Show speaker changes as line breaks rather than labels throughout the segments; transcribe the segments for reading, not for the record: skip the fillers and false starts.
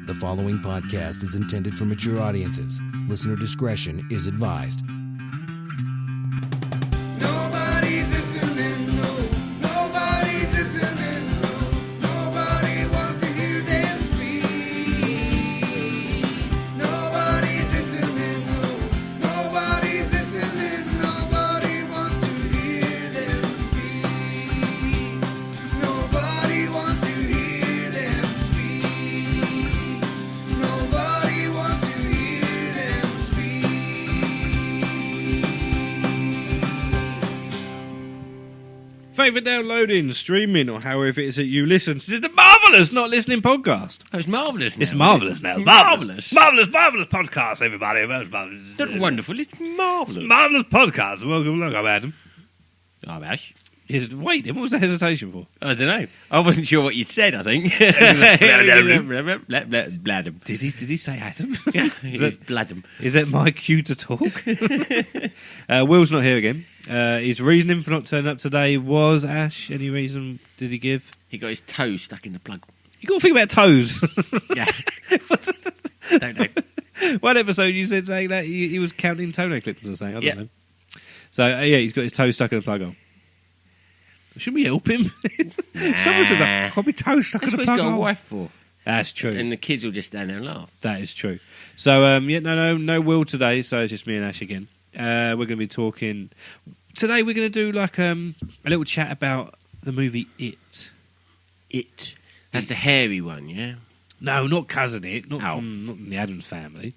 The following podcast is intended for mature audiences. Listener discretion is advised.
Nobody's listening, no. Nobody's listening, no. Nobody wants to hear them speak. Nobody's listening, no. Nobody's listening. Nobody wants to hear them speak. Nobody wants to hear them speak. Nobody wants to hear them speak.
Favourite downloading, streaming, or however it is that you listen. This is the Marvellous Not Listening podcast.
Oh, it's marvellous now.
It's marvellous now.
Marvellous.
Marvellous podcast, everybody. Marvellous.
Not wonderful, it's marvellous.
Marvellous podcast. Welcome, Adam.
I'm Ash.
Wait, what was the hesitation for?
I don't know. I wasn't sure what you'd said, I think. Bladum.
Did he say Adam?
Yeah,
Is that-
Bladum.
Is that my cue to talk? Will's not here again. His reasoning for not turning up today was, Ash, any reason did he give?
He got his toe stuck in the plug.
You got to think about toes.
Yeah. Don't know.
One episode you said saying that he was counting toenail clippers or something. I don't
Yeah.
know. So, yeah, he's got his toe stuck in the plug hole. Shouldn't we help him? Someone said that. Got my toe stuck
That's
in
what
the
he's
plug
got a
hole.
wife for.
That's true.
And the kids will just stand there and laugh.
That is true. So, no Will today, so it's just me and Ash again. We're going to be talking... Today we're going to do like a little chat about the movie It.
It. That's the hairy one, yeah?
No, not Cousin It, not
Oh.
from the Addams Family.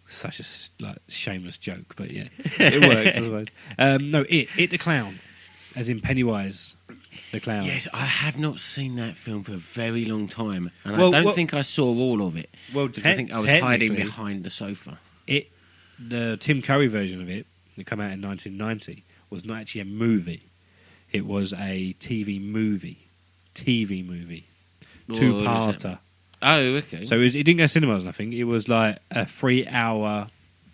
Such a shameless joke, but yeah, it works. I suppose. No, It the Clown, as in Pennywise the Clown.
Yes, I have not seen that film for a very long time. And
Well,
I don't think I saw all of it.
Well,
because I think I was hiding
technically-
behind the sofa.
The Tim Curry version of it, that came out in 1990, was not actually a movie. It was a TV movie. Two-parter.
Oh, okay.
So it didn't go to cinemas, I think. It was like a 3-hour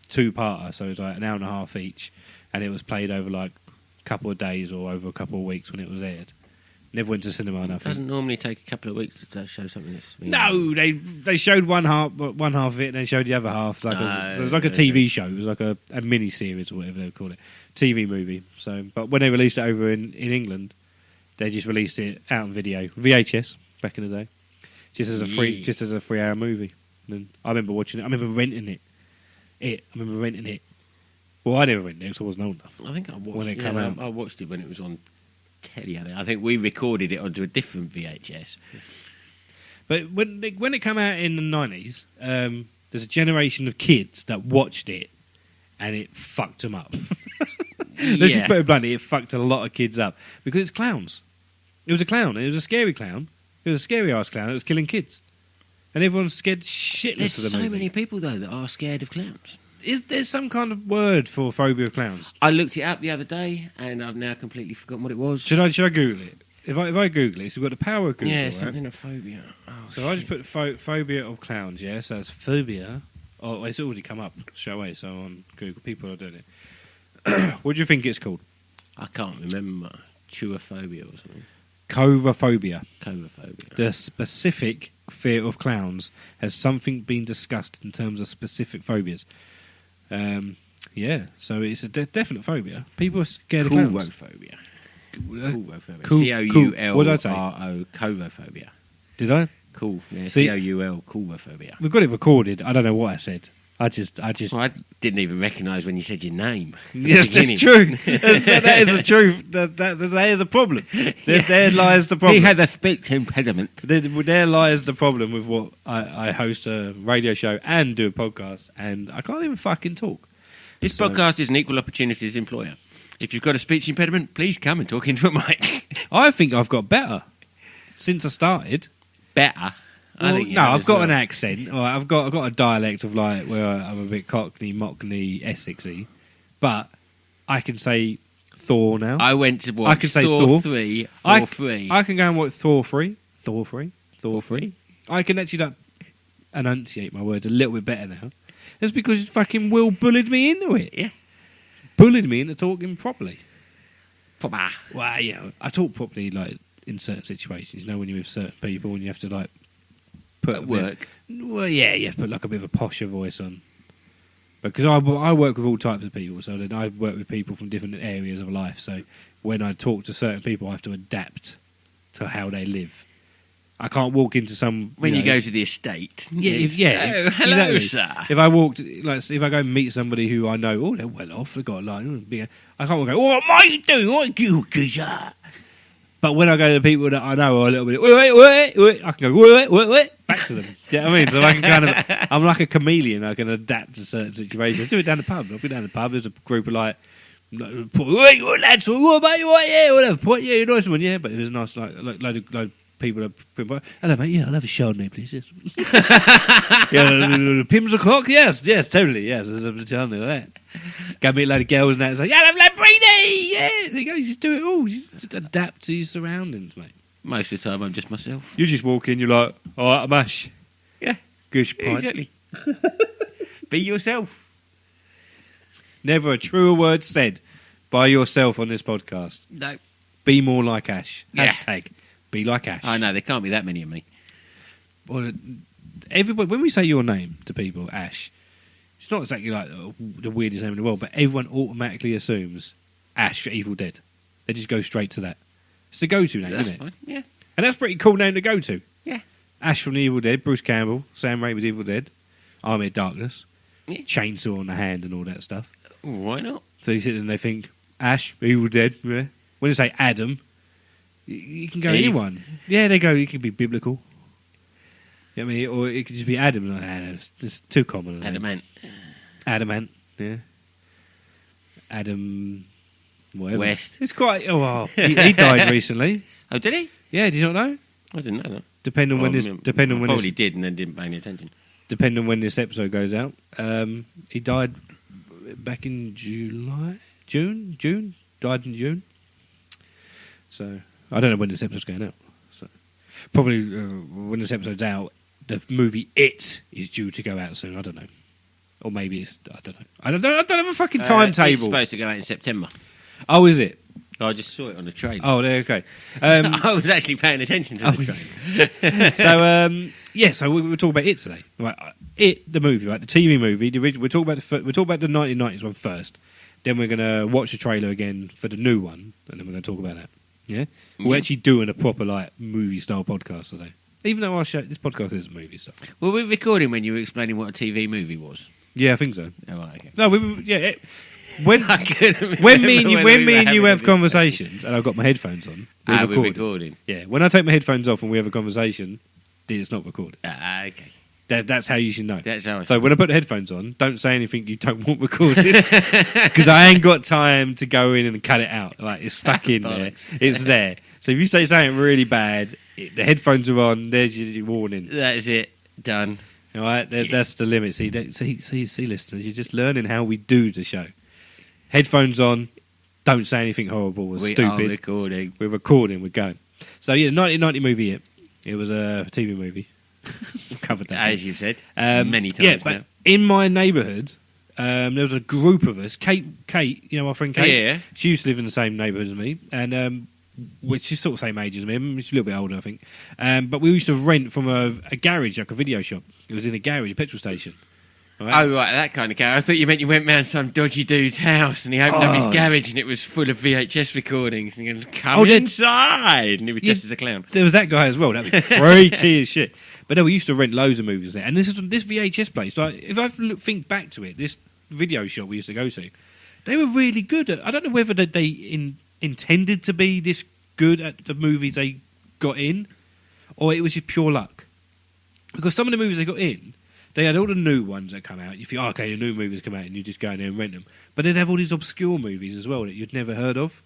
two-parter, so it was like an hour and a half each, and it was played over like a couple of days or over a couple of weeks when it was aired. Never went to cinema,
It
nothing.
doesn't normally take a couple of weeks to show something that's...
No, they showed one half of it, and then showed the other half. Like it was like a TV show. It was like a mini series or whatever they would call it, TV movie. So, but when they released it over in England, they just released it out on video, VHS back in the day, just as a 3-hour movie. And I remember watching it. I remember renting it. I remember renting it. Well, I never rented it because I wasn't old enough.
I think I watched
when it came out.
I watched it when it was on telly. I think we recorded it onto a different VHS.
But when it came out in the 90s, there's a generation of kids that watched it, and it fucked them up. Let's just put it bluntly, it fucked a lot of kids up. Because it's clowns. It was a clown. It was a scary clown. It was a scary-ass clown. It was killing kids. And everyone's scared shitless
There's
of the
so
movie.
many people, though, that are scared of clowns.
Is there some kind of word for phobia of clowns?
I looked it up the other day, and I've now completely forgotten what it was.
Should I Google it? If I Google it, so we've got the power of Google,
Yeah,
right?
something of phobia. Oh,
So if I just put phobia of clowns, yeah, so it's phobia. Oh, it's already come up straight away, so on Google, people are doing it. What do you think it's called?
I can't remember. Chewophobia or something.
Covophobia.
Covophobia.
The specific fear of clowns. Has something been discussed in terms of specific phobias? Yeah, so it's a definite phobia. People are scared of clowns.
Covophobia. Covophobia.
Cool-
C-O-U-L-R-O.
what did I say?
Covophobia.
Did I?
Cool. Yeah,
See-
C-O-U-L. Covophobia.
We've got it recorded. I don't know what I said. I just.
Well, I didn't even recognise when you said your name.
Yes, that's true. That is the truth. That is a problem. There lies the problem.
He had a speech impediment.
There lies the problem with what I host a radio show and do a podcast, and I can't even fucking talk.
This
So-
podcast is an equal opportunities employer. If you've got a speech impediment, please come and talk into a mic.
I think I've got better since I started.
Better. I
Well,
think you
no,
have
I've
as
got
well.
an accent. All right, I've got a dialect of like where I'm a bit Cockney, Mockney, Essexy, but I can say Thor now.
I went to watch
I can say
Thor
Thor.
3,
I-
Thor 3.
I can go and watch Thor 3.
Thor 3?
I can actually like, enunciate my words a little bit better now. That's because fucking Will bullied me into it.
Yeah.
Bullied me into talking properly.
Proper.
Well, yeah, I talk properly like in certain situations. You know, when you're with certain people and you have to like put
At work.
Well, yeah, you have to put like a bit of a posher voice on. Because I work with all types of people, so then I work with people from different areas of life. So when I talk to certain people, I have to adapt to how they live. I can't walk into some
When you
know,
go to the estate.
Yeah,
Oh, hello,
exactly.
sir.
If I walked, like, if I go and meet somebody who I know, oh, they're well off, they've got a line. I can't go, what are you doing? What you geezer? But when I go to the people that I know are a little bit, wait, I can go, wait, back to them. Do you know what I mean? So I can kind of, I'm like a chameleon. I can adapt to certain situations. I do it down the pub. I'll be down the pub. There's a group of like, wait, lads, what about you? Yeah, whatever. Point, yeah, you're a nice one, yeah. But there's a nice, like load of people that, hello, mate. Yeah, I'll have a Chardonnay, please. Yes. Yeah, Pim's o'clock. Yes, totally. Yes, there's a Chardonnay like that. Go meet a load of girls and that. It's like, yeah, I'll have Lamborghini. Yeah, there you go. You just do it all. You just adapt to your surroundings, mate.
Most of the time, I'm just myself.
You just walk in. You're like, all right, I'm Ash.
Yeah,
Gosh, pint.
exactly. Be yourself.
Never a truer word said by yourself on this podcast.
No.
Be more like Ash.
Yeah.
Hashtag be like Ash.
I know, there can't be that many of me.
Well, everybody, when we say your name to people, Ash, it's not exactly like the weirdest name in the world, but everyone automatically assumes Ash for Evil Dead. They just go straight to that. It's the go-to name,
That's
isn't it?
fine, yeah.
And that's a pretty cool name to go to.
Yeah.
Ash from the Evil Dead, Bruce Campbell, Sam Raimi's Evil Dead, Army of Darkness,
Yeah.
chainsaw on the hand and all that stuff.
Why not?
So you sit there and they think, Ash, Evil Dead, yeah. When they say Adam, you can go
Eve.
anyone. Yeah, they go, it could be biblical. You know what I mean? Or it could just be Adam. Like, it's too common.
Adamant.
Adamant, yeah. Adam, whatever.
West.
It's quite, he died recently.
Oh, did he?
Yeah, did you not know?
I didn't know that.
Depending on when this,
Probably did and then didn't pay any attention.
depending on when this episode goes out. He died back in June. Died in June. So I don't know when this episode's going out. So probably when this episode's out, the movie It is due to go out soon. I don't know, or maybe it's I don't know. I don't have a fucking
It's
timetable.
supposed to go out in September.
Oh, is it?
I just saw it on the train.
Oh, there. Okay.
I was actually paying attention to the train.
So so we were talking about It today. Right, It, the movie, right, the TV movie. We're talking about the 1990s one first. Then we're gonna watch the trailer again for the new one, and then we're gonna talk about that. Yeah, we're
Yeah.
actually doing a proper like movie style podcast today. Even though this podcast is movie stuff.
Were we recording when you were explaining what a TV movie was?
Yeah, I think so.
Oh, right, okay.
No, when
I couldn't
when me and
remember
you
whether
when
we
me
were
and you
having
have
a
conversations, and I've got my headphones on,
we're
recording.
recording.
Yeah, when I take my headphones off and we have a conversation, it's not recorded.
Okay.
That's how you should know.
That's how I
So when I put the headphones on, don't say anything you don't want recorded, because I ain't got time to go in and cut it out. Like it's stuck in there, it's there. So if you say something really bad, the headphones are on. There's your warning.
That's it. Done.
All right, that's the limit. See, listeners, you're just learning how we do the show. Headphones on. Don't say anything horrible or
We
stupid.
are recording.
We're recording. We're going. So yeah, 1990 movie. It was a TV movie. We've covered that.
As you've said many times
Yeah, but
now.
in my neighbourhood, there was a group of us. Kate, you know my friend Kate.
Yeah.
She used to live in the same neighbourhood as me, and she's sort of the same age as me. She's a little bit older, I think. But we used to rent from a garage, like a video shop. It was in a garage, a petrol station. Right?
Oh, right, that kind of guy. I thought you meant you went round some dodgy dude's house and he opened up his garage and it was full of VHS recordings and you're going to come inside and he was dressed as a clown.
There was that guy as well. That was freaky as shit. But no, we used to rent loads of movies there. And this VHS place, like, if I think back to it, this video shop we used to go to, they were really good at, I don't know whether they intended to be this good at the movies they got in, or it was just pure luck. Because some of the movies they got in, they had all the new ones that come out. You think, okay, the new movies come out, and you just go in there and rent them. But they'd have all these obscure movies as well that you'd never heard of.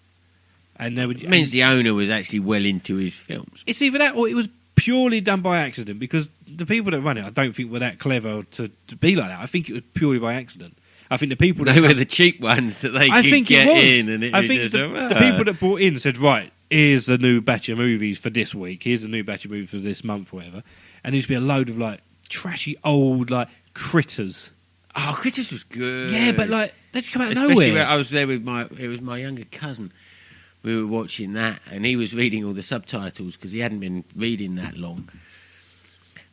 And they would.
It means the owner was actually well into his films.
It's either that, or it was purely done by accident. Because the people that run it, I don't think were that clever to be like that. I think it was purely by accident. I think the people that
They were the cheap ones that they could get in, and it
I
was
think
just,
the people that brought in said, right, here's the new batch of movies for this week. Here's the new batch of movies for this month, or whatever. And there used to be a load of like trashy old like Critters.
Oh, Critters was good.
Yeah, but like they just come out of
Especially
nowhere.
where I was there with it was my younger cousin. We were watching that, and he was reading all the subtitles because he hadn't been reading that long.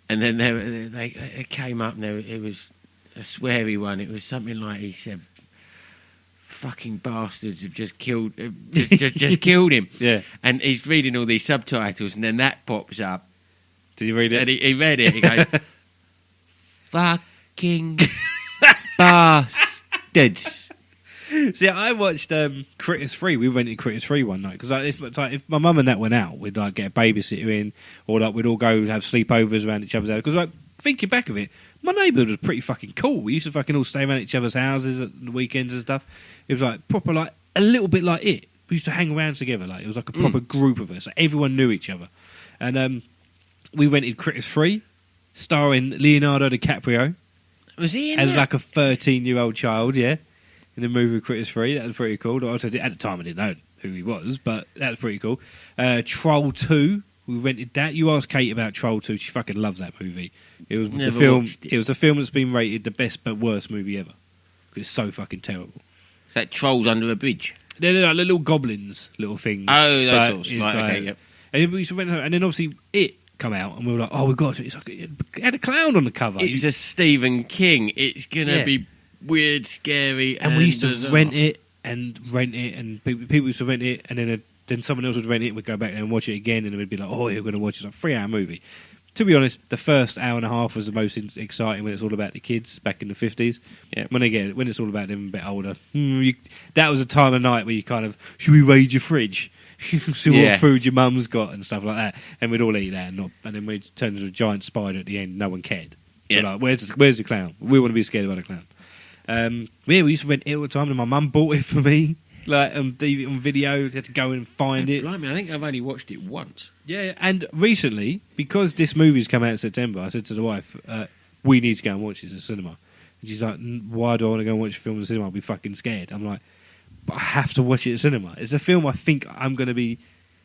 And then they came up and it was a sweary one. It was something like he said, "Fucking bastards have just killed, just killed him."
Yeah.
And he's reading all these subtitles, and then that pops up.
Did you read it?
And he read it. He goes, "Fucking bastards."
See, I watched Critters 3. We rented Critters 3 one night because if my mum and that went out, we'd like get a babysitter in, or like we'd all go and have sleepovers around each other's house. Because like thinking back of it, my neighbourhood was pretty fucking cool. We used to fucking all stay around each other's houses at the weekends and stuff. It was like proper, like a little bit like it. We used to hang around together. Like it was like a proper group of us. So everyone knew each other. And we rented Critters 3, starring Leonardo DiCaprio.
Was he in
as
that?
like a 13-year-old child? Yeah. In the movie Critters 3, that was pretty cool. Also, at the time, I didn't know who he was, but that was pretty cool. Troll 2, we rented that. You asked Kate about Troll 2; she fucking loves that movie. It was
Never
the film.
watched it.
It was a film that's been rated the best but worst movie ever. 'Cause it's so fucking terrible.
Is that Trolls Under a Bridge?
They're like little goblins, little things.
Oh, those
but
sorts.
it's
Right,
like-
okay, yep.
And then we used to rent her, and then obviously it come out, and we were like, "Oh, we got to." It's like it had a clown on the cover.
It's a Stephen King. It's gonna
Yeah.
be weird, scary,
and we used to
bizarre.
rent it, and people used to rent it, and then someone else would rent it, and we'd go back and watch it again, and it would be like, "Oh, you're going to watch it." It's like a 3-hour movie. To be honest, the first hour and a half was the most exciting when it's all about the kids back in the 50s.
Yeah.
When it's all about them a bit older, that was a time of night where you kind of, should we raid your fridge? See
Yeah.
what food your mum's got and stuff like that, and we'd all eat that, and then we'd turn into a giant spider at the end. No one cared.
Yeah.
We're like, where's the clown? We want to be scared about a clown. Yeah, we used to rent it all the time, and my mum bought it for me, like on video. You had to go in and find it.
Blimey, I think I've only watched it once.
Yeah, and recently, because this movie's come out in September, I said to the wife, "We need to go and watch this at the cinema." And she's like, "Why do I want to go and watch a film in the cinema? I'll be fucking scared." I'm like, "But I have to watch it at the cinema. It's a film I think I'm going to be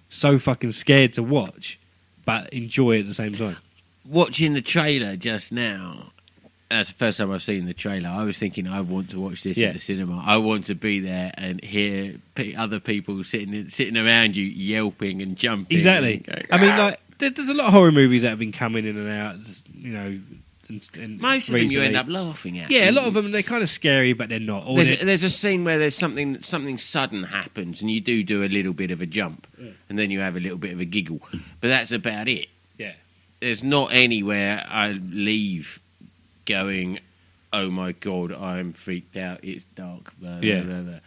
so fucking scared to watch, but enjoy it at the same time."
Watching the trailer just now, that's the first time I've seen the trailer. I was thinking, I want to watch this
Yeah.
at the cinema. I want to be there and hear other people sitting around you yelping and jumping.
Exactly.
and going,
I mean,
"Ah!"
like, there's a lot of horror movies that have been coming in and out, you know. And
Most of them you
recently.
end up laughing at.
Yeah, a lot of them, they're kind of scary, but they're not. Or
There's a scene where there's something sudden happens, and you do a little bit of a jump, and then you have a little bit of a giggle, but that's about it.
yeah.
There's not anywhere I leave going, "Oh my god, I'm freaked out. It's dark." Blah, blah,
Yeah.
blah, blah.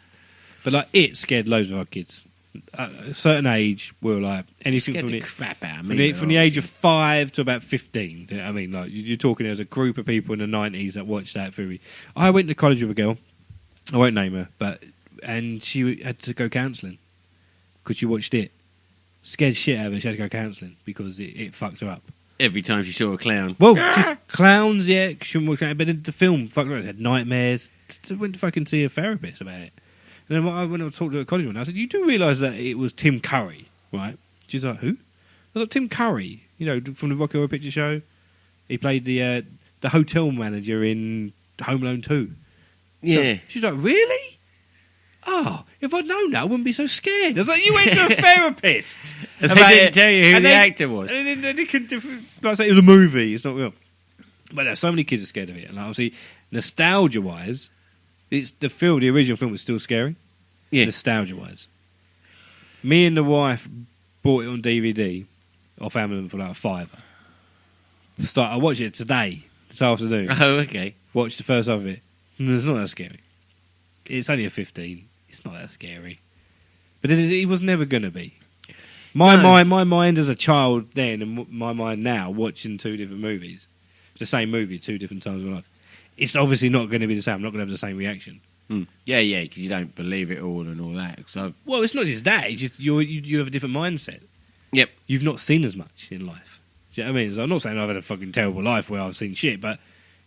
But like, it scared loads of our kids. At a certain age, we were like anything
Scared
from
the
the,
crap out of
from
me.
the, from the age of 5 to about 15. I mean, like you're talking as a group of people in the 90s that watched that movie. I went to college with a girl. I won't name her, and she had to go counselling because she watched it. Scared shit out of her. She had to go counselling because it fucked her up.
Every time she saw a clown.
Well, clowns, yeah. She wouldn't watch that, but the film fucked her up. She had nightmares. She went to fucking see a therapist about it. And then when I talked to a college one, I said, "You do realise that it was Tim Curry, right?" She's like, "Who?" I was like, "Tim Curry, you know, from the Rocky Horror Picture Show. He played the hotel manager in Home Alone 2.
Yeah.
So she's like, "Really? Oh, if I'd known that, I wouldn't be so scared." I was like, "You went to a therapist."
And
about
they didn't
it.
tell you who
And
the
they-
actor was.
And then they could, like I say, it was a movie. It's not real. But so many kids are scared of it. And obviously, nostalgia-wise, it's the original film was still scary.
Yeah.
Nostalgia-wise. Me and the wife bought it on DVD off Amazon for like $5. I watched it today, this afternoon.
Oh, okay.
Watched the first half of it. It's not that scary. It's only a 15. It's not that scary. But it was never going to be. My mind as a child then and my mind now watching two different movies, the same movie, two different times of my life, it's obviously not going to be the same. I'm not going to have the same reaction.
Yeah, because you don't believe it all and all that. So,
Well, it's not just that. It's just you have a different mindset.
yep.
You've not seen as much in life. Do you know what I mean? So I'm not saying I've had a fucking terrible life where I've seen shit, but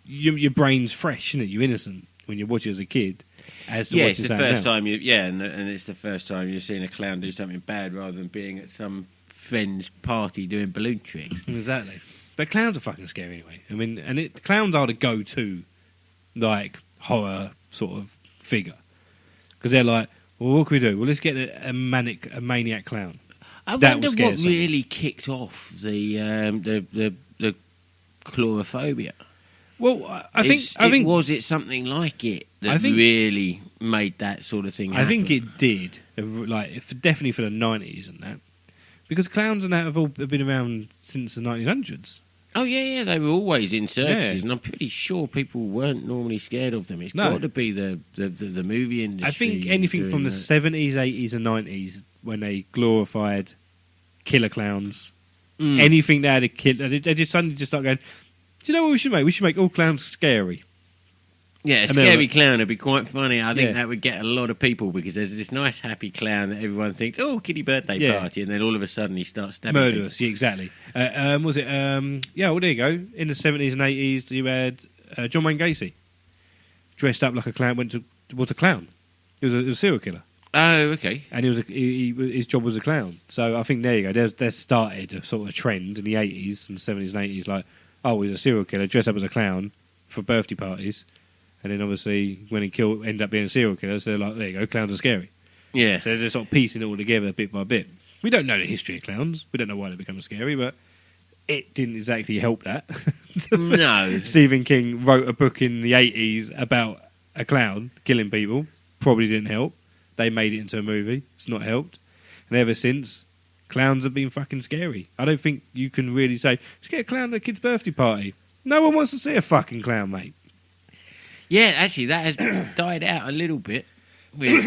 your brain's fresh, isn't it? You're innocent when you watch it as a kid. As to
Yeah,
what
it's
you're
the
saying
first
now.
time and it's the first time you're seeing a clown do something bad rather than being at some friend's party doing balloon tricks.
Exactly. But clowns are fucking scary anyway. I mean, clowns are the go-to, like, horror sort of figure. Because they're like, well, what can we do? Well, let's get a maniac clown.
I
That
wonder
will scare
what
someone.
really kicked off the chlorophobia?
Well, I think
was it something like it that
I think-
really made that sort of thing happen?
I think it did, definitely for the 90s and that, because clowns and that have been around since the 1900s.
Oh, yeah, they were always in circuses,
Yeah.
and I'm pretty sure people weren't normally scared of them. It's
No.
got to be the movie industry.
I think anything
doing
from the
that.
70s, 80s, and 90s, when they glorified killer clowns,
Mm.
anything that had a killer, they just suddenly just start going, do you know what we should make? We should make all clowns scary.
Yeah, a
And they're
scary
like-
clown would be quite funny. I think
Yeah.
that would get a lot of people because there's this nice, happy clown that everyone thinks, oh, kiddie birthday
Yeah.
party, and then all of a sudden he starts stabbing people.
Murderous, yeah, exactly. Was it? Yeah, well, there you go. In the 70s and 80s, you had John Wayne Gacy dressed up like a clown. Was a clown. He was a serial killer,
Oh, okay.
and his job was a clown. So I think there you go. There started a sort of trend in the 80s and 70s and 80s, like, oh, he's a serial killer dressed up as a clown for birthday parties, and then obviously when he ended up being a serial killer, so they're like, there you go, clowns are scary.
Yeah.
So they're just sort of piecing it all together bit by bit. We don't know the history of clowns. We don't know why they become scary, but it didn't exactly help that.
No.
Stephen King wrote a book in the 80s about a clown killing people. Probably didn't help. They made it into a movie. It's not helped. And ever since, clowns have been fucking scary. I don't think you can really say, let's get a clown at a kid's birthday party. No one wants to see a fucking clown, mate.
Yeah, actually, that has died out a little bit with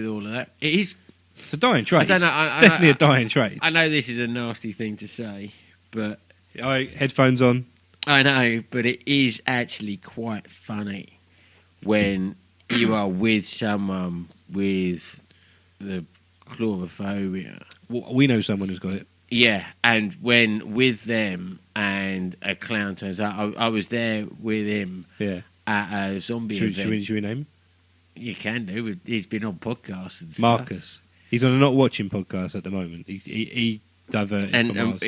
all of that. It is.
It's a dying trait.
I don't know,
It's definitely a dying trait.
I know this is a nasty thing to say, but
All right, headphones on.
I know, but it is actually quite funny when you are with someone with the chlorophobia.
Well, we know someone who's got it.
Yeah, and when with them and a clown turns up, I was there with him
Yeah.
at a zombie
Should
event.
we name him?
You can do. He's been on podcasts and stuff.
Marcus. He's on a not watching podcast at the moment. He diverted
And
from us.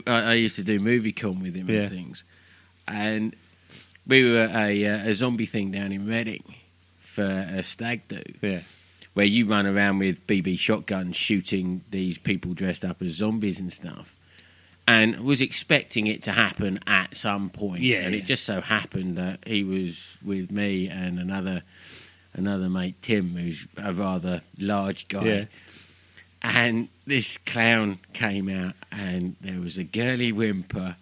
I used to do movie con with him
Yeah.
and things. And we were at a zombie thing down in Reading for a stag do,
Yeah.
where you run around with BB shotguns shooting these people dressed up as zombies and stuff. And was expecting it to happen at some point.
Yeah,
And
yeah.
it just so happened that he was with me and another mate, Tim, who's a rather large guy.
Yeah.
And this clown came out, and there was a girly whimper,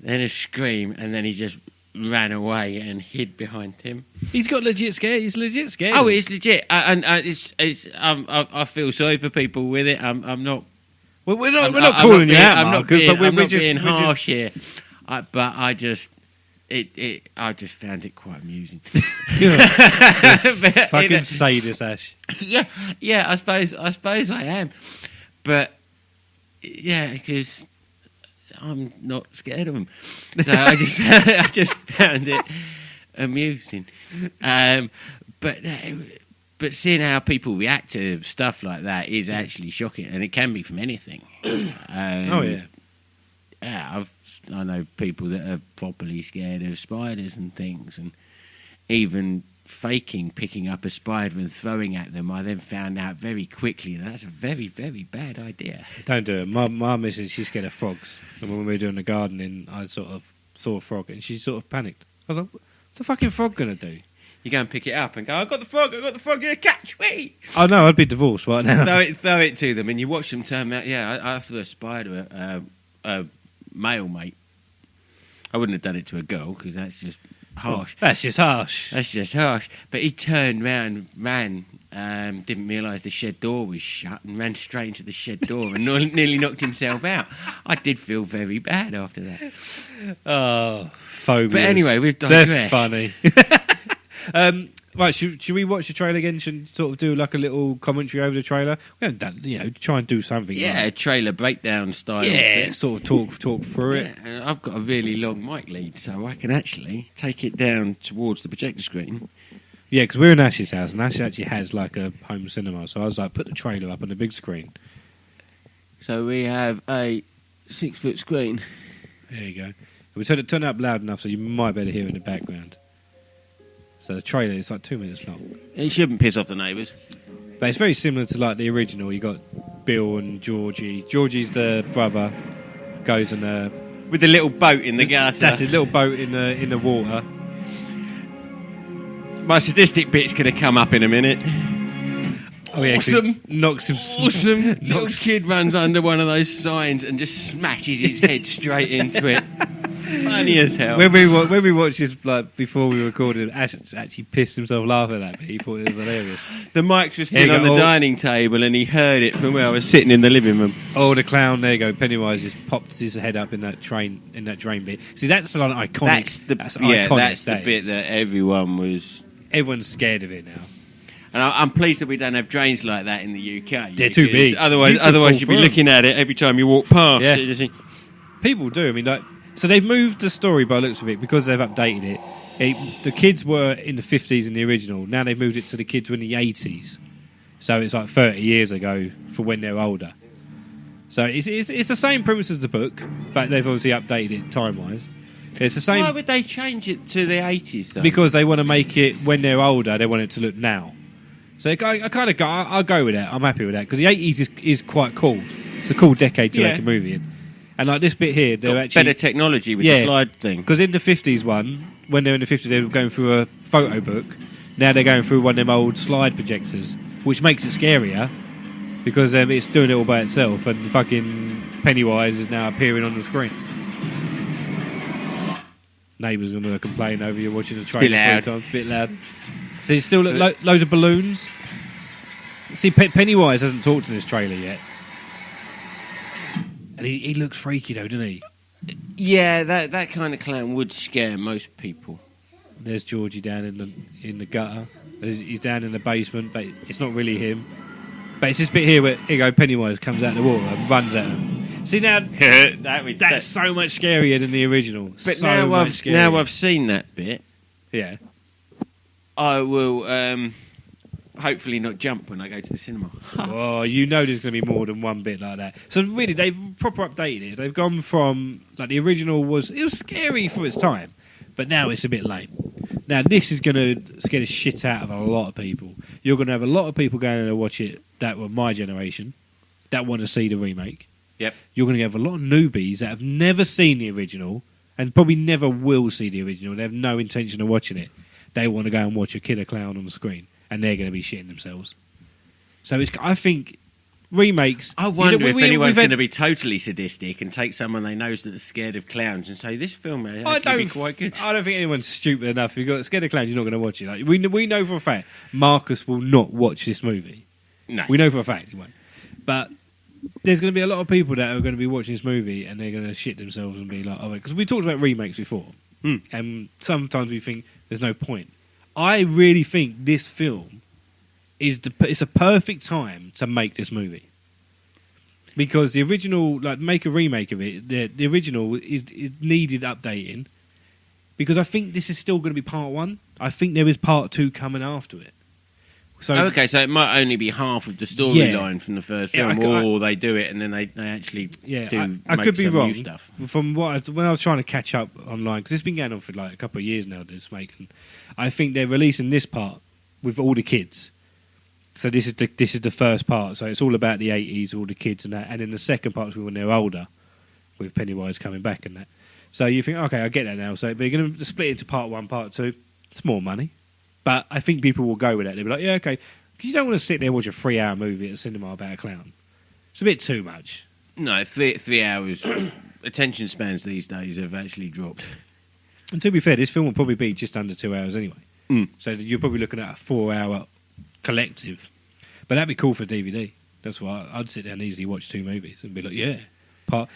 then a scream, and then he just ran away and hid behind Tim.
He's got legit scared. He's legit scared.
Oh, it's legit, and it's. I feel sorry for people with it. I'm not.
Well, we're not
I'm
calling you
being-
out,
I'm not
Marcus,
being,
but we're
I'm not
just
being
we're just-
harsh here. But I just. I just found it quite amusing. But,
Fucking sadist, Ash.
yeah. I suppose I am, but yeah, because I'm not scared of them. So I just found it amusing. But seeing how people react to stuff like that is actually shocking, and it can be from anything.
Oh yeah.
Yeah, I know people that are properly scared of spiders and things, and even faking picking up a spider and throwing at them. I then found out very quickly that's a very, very bad idea.
Don't do it. My missus, she's scared of frogs. And when we were doing the gardening, I sort of saw a frog and she sort of panicked. I was like, what's the fucking frog going to do?
You go and pick it up and go, I got the frog, here, catch me!
Oh no, I'd be divorced right now.
throw it to them, and you watch them turn out. Yeah, I threw a spider at a male mate. I wouldn't have done it to a girl because that's just harsh.
That's just harsh.
That's just harsh. But he turned round, ran, didn't realise the shed door was shut, and ran straight into the shed door and nearly knocked himself out. I did feel very bad after that.
Oh, phobias.
But anyway, we've
They're
digressed.
funny. Right, should we watch the trailer again? Should sort of do like a little commentary over the trailer? We haven't done, try and do something.
Yeah,
like,
trailer breakdown style.
yeah,
thing.
sort of talk through it.
Yeah, and I've got a really long mic lead, so I can actually take it down towards the projector screen.
Yeah, because we're in Ash's house, and Ash actually has like a home cinema. So I was like, put the trailer up on the big screen.
So we have a 6-foot screen.
There you go. We turn it up loud enough so you might be able to hear it in the background. So the trailer is like 2 minutes long.
It shouldn't piss off the neighbours.
But it's very similar to like the original. You got Bill and Georgie. Georgie's the brother, goes on a
With the little boat in the gutter.
That's a little boat in the water.
My sadistic bit's going to come up in a minute.
Oh yeah,
Awesome.
Knocks him.
Awesome. Little kid runs under one of those signs and just smashes his head straight into it. Funny as hell.
When we watched this before we recorded, Ash actually pissed himself laughing at that bit. He thought it was hilarious.
The mics were sitting on the dining table and he heard it from where I was sitting in the living room.
Oh, the clown! There you go. Pennywise just popped his head up in that drain bit. See, that's an iconic. That's
the bit that
everyone's scared of it now.
And I'm pleased that we don't have drains like that in the UK.
They're too big.
Otherwise you'd be looking at it every time you walk past.
Yeah. People do. I mean, so they've moved the story by the looks of it because they've updated it. The kids were in the 50s in the original. Now they've moved it to the kids were in the 80s. So it's like 30 years ago for when they're older. So it's the same premise as the book, but they've obviously updated it time-wise. It's the same.
Why would they change it to the 80s, though?
Because they want to make it, when they're older, they want it to look now. So I'll go with that. I'm happy with that. Because the 80s is quite cool. It's a cool decade to make a movie in. And like this bit here, they're actually...
better technology with the slide thing.
Because in the 50s one, when they were in the 50s, they were going through a photo book. Now they're going through one of them old slide projectors, which makes it scarier. Because it's doing it all by itself. And fucking Pennywise is now appearing on the screen. Neighbours going to complain over you watching the trailer 3 times. Bit loud. So there's still loads of balloons. See, Pennywise hasn't talked in this trailer yet. And he looks freaky though, doesn't he?
Yeah, that kind of clown would scare most people.
There's Georgie down in the gutter. He's down in the basement, but it's not really him. But it's this bit here where Pennywise comes out of the water and runs at him. See now, that's so much scarier than the original.
But now I've seen that bit.
Yeah.
I will hopefully not jump when I go to the cinema.
Oh, you know there's going to be more than one bit like that. So really, they've proper updated it. They've gone from, like, the original was scary for its time, but now it's a bit lame. Now this is going to scare the shit out of a lot of people. You're going to have a lot of people going to watch it that were my generation, that want to see the remake.
Yep.
You're going to have a lot of newbies that have never seen the original and probably never will see the original. They have no intention of watching it. They want to go and watch a killer clown on the screen, and they're going to be shitting themselves. So I think remakes...
I wonder if anyone's going to be totally sadistic and take someone they know that's scared of clowns and say, this film may actually be quite good.
I don't think anyone's stupid enough. If you've got scared of clowns, you're not going to watch it. Like, we know for a fact Marcus will not watch this movie.
No.
We know for a fact he won't. But there's going to be a lot of people that are going to be watching this movie and they're going to shit themselves and be like, oh, because we talked about remakes before. And sometimes we think there's no point. I really think this film it's a perfect time to make this movie. Because the original, like, make a remake of it, the original is needed updating. Because I think this is still going to be part 1. I think there is part 2 coming after it. So,
so it might only be half of the storyline from the first film, or they do it and then they actually do
I
make
could be
some
wrong.
new stuff.
From when I was trying to catch up online, because it's been going on for like a couple of years now, this making. I think they're releasing this part with all the kids. So this is the first part. So it's all about the 80s, all the kids and that. And then the second part is when they're older, with Pennywise coming back and that. So you think, okay, I get that now. So they're going to split into part 1, part 2. It's more money. But I think people will go with that. They'll be like, yeah, okay. Because you don't want to sit there and watch a 3-hour movie at a cinema about a clown. It's a bit too much.
No, 3 hours. Attention spans these days have actually dropped.
And to be fair, this film will probably be just under 2 hours anyway. So you're probably looking at a 4-hour collective. But that'd be cool for DVD. That's why I'd sit there and easily watch 2 movies and be like, yeah.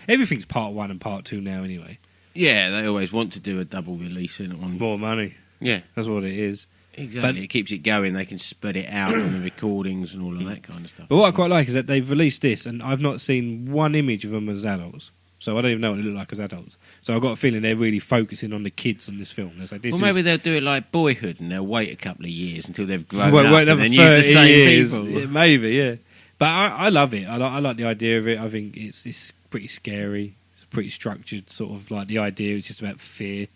Everything's part 1 and part 2 now anyway.
Yeah, they always want to do a double release in it.
It's more money.
Yeah.
That's what it is.
Exactly. But it keeps it going. They can spread it out on the recordings and all of that kind of stuff.
But what I quite like is that they've released this, and I've not seen one image of them as adults. So I don't even know what they look like as adults. So I've got a feeling they're really focusing on the kids on this film. It's like,
maybe they'll do it like Boyhood, and thait a couple of years until they've grown
up
and then use the same people.
Yeah, maybe, yeah. But I love it. I like the idea of it. I think it's pretty scary. It's pretty structured, sort of like the idea is just about fear.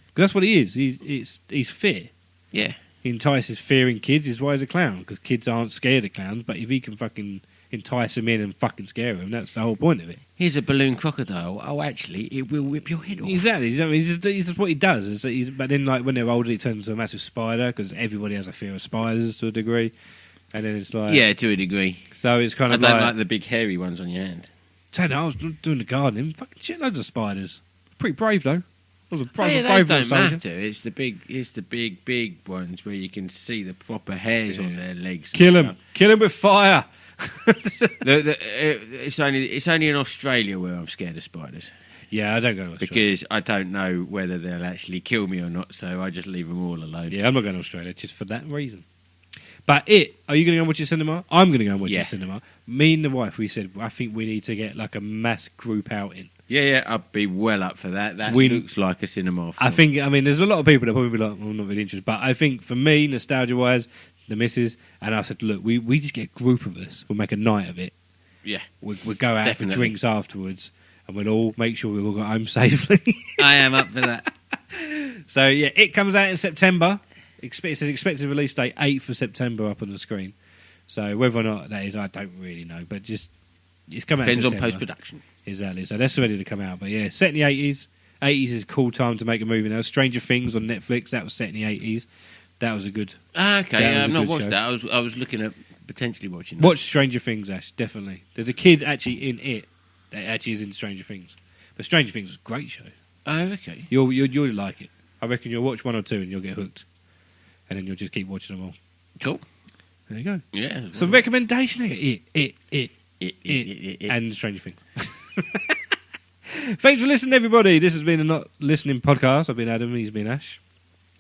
Because that's what he is. He's fear.
Yeah.
He entices fear in kids. Is why he's a clown. Because kids aren't scared of clowns. But if he can fucking entice them in and fucking scare them. That's the whole point of it.
Here's a balloon crocodile. Oh, actually, it will rip your head off.
Exactly. I mean, he's just what he does. But then, like, when they're older, he turns into a massive spider because everybody has a fear of spiders to a degree. And then it's like...
Yeah, to a degree.
So it's kind
I
of
don't like the big hairy ones on your hand.
I was doing the gardening. Fucking shitloads of spiders. Pretty brave, though. I was a brave,
Yeah,
brave
those
little
don't
soldier.
matter. It's the big ones where you can see the proper hairs on their legs. and
Kill him.
stuff.
Kill him with fire.
It's only in Australia where I'm scared of spiders
Yeah, I don't go to Australia.
because I don't know whether they'll actually kill me or not. So I just leave them all alone.
Yeah, I'm not going to Australia just for that reason. But are you going to go and watch it cinema? I'm going to go and watch it cinema. Me and the wife, we said, I think we need to get like a mass group outing.
Yeah, I'd be well up for that. That
We-
looks like a cinema film.
I mean, there's a lot of people that probably be like, well, I'm not really interested. But I think for me, nostalgia-wise, the missus, and I said, look, we just get a group of us. We'll make a night of it.
Yeah,
We'll go out
Definitely.
for drinks afterwards, and we'll all make sure we all got home safely.
I am up for that.
So, yeah, it comes out in September. It says expected release date 8th of September up on the screen. So whether or not that is, I don't really know. But just it's coming out in
Depends on
September.
post-production.
Exactly. So that's ready to come out. But yeah, set in the 80s. 80s is a cool time to make a movie now. Stranger Things on Netflix, that was set in the 80s. That was a good...
Okay,
That was
I've
a
not
good
watched
show.
that. I was looking at potentially watching that.
Watch Stranger Things, Ash, definitely. There's a kid actually in it that actually is in Stranger Things. But Stranger Things is a great show.
Oh, okay.
You'll like it. I reckon you'll watch 1 or 2 and you'll get hooked. And then you'll just keep watching them all.
Cool.
There you go.
Yeah.
So recommendation, it,
It.
and Stranger Things. Thanks for listening, everybody. This has been a Not Listening podcast. I've been Adam, he's been Ash.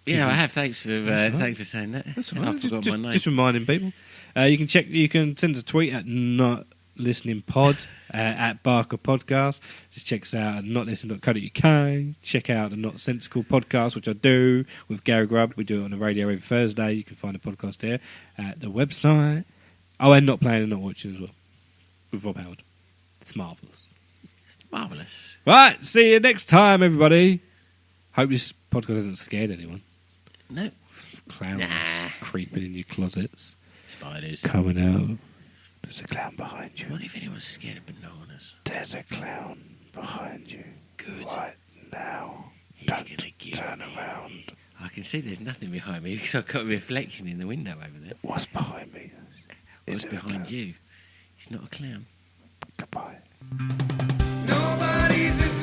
Yeah, I have. Thanks for
That's all right.
thanks for saying that.
That's all
I
right.
forgot my name.
Just reminding people. You can send a tweet at Not Listening Pod at Barker Podcast. Just check us out at notlistening.co.uk. Check out the Not Sensical podcast, which I do with Gary Grubb. We do it on the radio every Thursday. You can find the podcast there at the website. Oh, and Not Playing and Not Watching as well with Rob Howard. It's marvellous.
Marvellous.
Right, see you next time, everybody. Hope this podcast hasn't scared anyone.
No.
Clowns
Nah.
creeping in your closets,
Spiders.
coming out. There's a clown behind you.
What if anyone's scared of bananas?
There's a clown behind you.
Good.
Right now.
He's going to get
Turn
me.
around.
I can see there's nothing behind me because I've got a reflection in the window over there.
What's behind me?
What's
Is it a
behind
clown?
you? He's not a clown.
Goodbye.
Nobody's